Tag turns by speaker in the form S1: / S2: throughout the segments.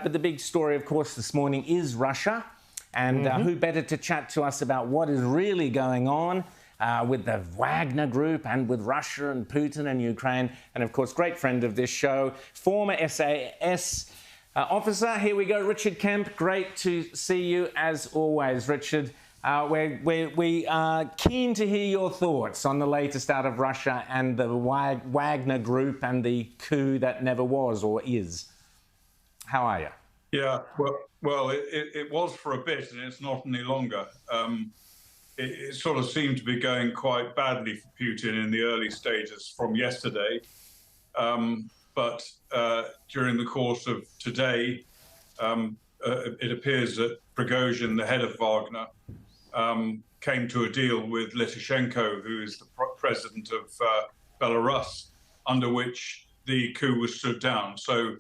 S1: But the big story, of course, this morning is Russia. And who better to chat to us about what is really going on with the Wagner Group and with Russia and Putin and Ukraine. And, of course, great friend of this show, former SAS officer. Here we go, Richard Kemp. Great to see you as always, Richard. We are keen to hear your thoughts on the latest out of Russia and the Wagner Group and the coup that never was or is. How are you?
S2: Yeah, well, it was for a bit, and it's not any longer. It sort of seemed to be going quite badly for Putin in the early stages from yesterday. But during the course of today, it appears that Prigozhin, the head of Wagner, came to a deal with Lukashenko, who is the president of Belarus, under which the coup was stood down. So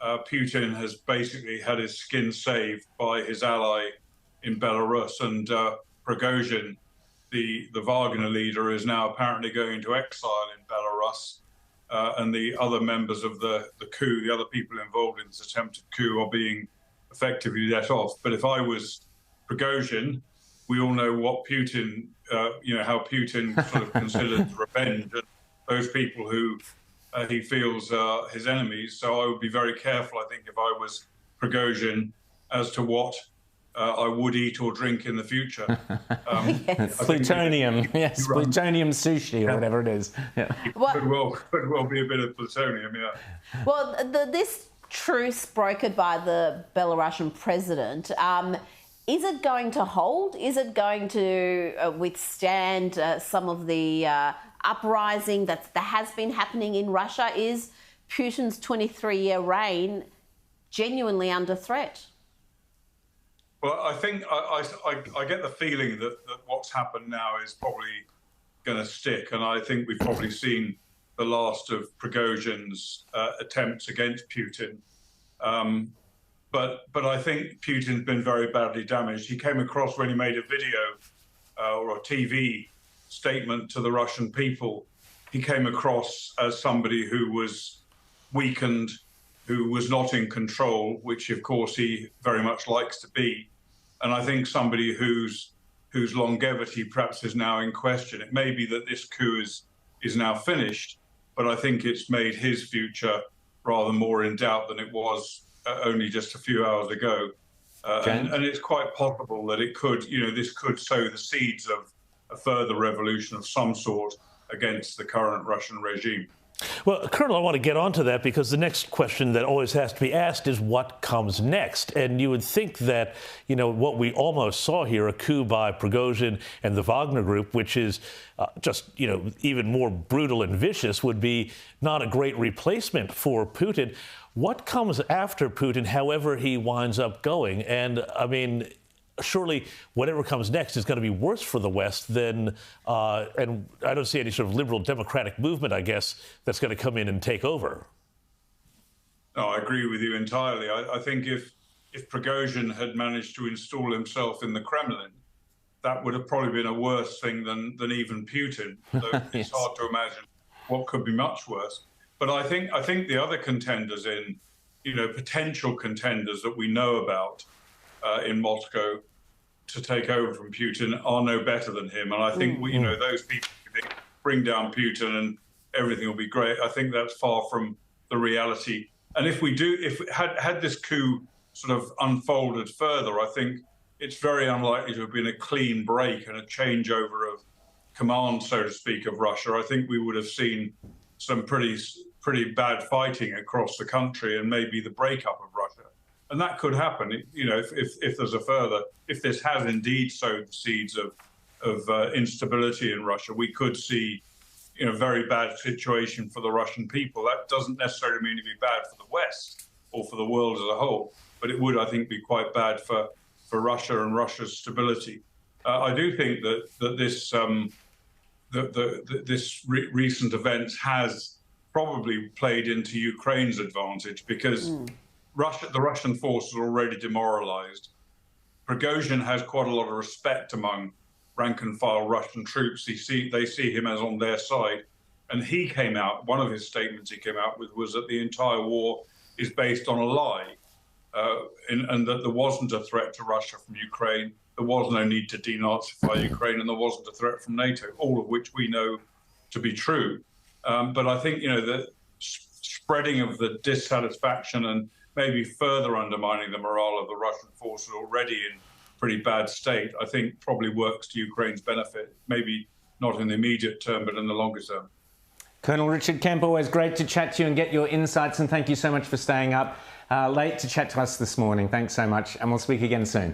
S2: Putin has basically had his skin saved by his ally in Belarus, and Prigozhin, the Wagner leader, is now apparently going into exile in Belarus, and the other members of the coup, the other people involved in this attempted coup, are being effectively let off. But if I was Prigozhin, we all know what Putin, how Putin sort of considers revenge, and those people who he feels are his enemies. So I would be very careful, I think, if I was Prigozhin, as to what I would eat or drink in the future.
S1: Plutonium, yes, plutonium sushi or whatever it is. Yeah.
S2: Could well be a bit of plutonium, yeah.
S3: Well, this truce brokered by the Belarusian president, is it going to hold? Is it going to withstand some of the uprising that has been happening in Russia? Is Putin's 23-year reign genuinely under threat?
S2: Well, I think I get the feeling that what's happened now is probably going to stick, and I think we've probably seen the last of Prigozhin's attempts against Putin. But I think Putin's been very badly damaged. He came across, when he made a video or a TV statement to the Russian people, he came across as somebody who was weakened, who was not in control, which of course he very much likes to be. And I think somebody whose longevity perhaps is now in question. It may be that this coup is now finished, but I think it's made his future rather more in doubt than it was only just a few hours ago. And it's quite possible that it could, this could sow the seeds of a further revolution of some sort against the current Russian regime.
S4: Well, Colonel, I want to get onto that because the next question that always has to be asked is what comes next? And you would think that, what we almost saw here, a coup by Prigozhin and the Wagner Group, which is just, even more brutal and vicious, would be not a great replacement for Putin. What comes after Putin, however he winds up going? And, I mean, surely whatever comes next is going to be worse for the West than, and I don't see any sort of liberal democratic movement, I guess, that's going to come in and take over.
S2: No, I agree with you entirely. I think if Prigozhin had managed to install himself in the Kremlin, that would have probably been a worse thing than even Putin. Though it's hard to imagine what could be much worse. But I think the other contenders potential contenders that we know about in Moscow to take over from Putin are no better than him. And I think, those people who think bring down Putin and everything will be great, I think that's far from the reality. And if had this coup sort of unfolded further, I think it's very unlikely to have been a clean break and a changeover of command, so to speak, of Russia. I think we would have seen some pretty bad fighting across the country and maybe the breakup of Russia. And that could happen, if there's if this has indeed sowed the seeds of instability in Russia, we could see, very bad situation for the Russian people. That doesn't necessarily mean to be bad for the West or for the world as a whole, but it would, I think, be quite bad for Russia and Russia's stability. I do think that this recent event has probably played into Ukraine's advantage because the Russian forces are already demoralized. Prigozhin has quite a lot of respect among rank-and-file Russian troops. They see him as on their side. And he came out, one of his statements he came out with was that the entire war is based on a lie, and that there wasn't a threat to Russia from Ukraine. There was no need to denazify Ukraine, and there wasn't a threat from NATO, all of which we know to be true. But I think, the spreading of the dissatisfaction and maybe further undermining the morale of the Russian forces already in pretty bad state, I think probably works to Ukraine's benefit, maybe not in the immediate term, but in the longer term.
S1: Colonel Richard Kemp, always great to chat to you and get your insights, and thank you so much for staying up late to chat to us this morning. Thanks so much, and we'll speak again soon.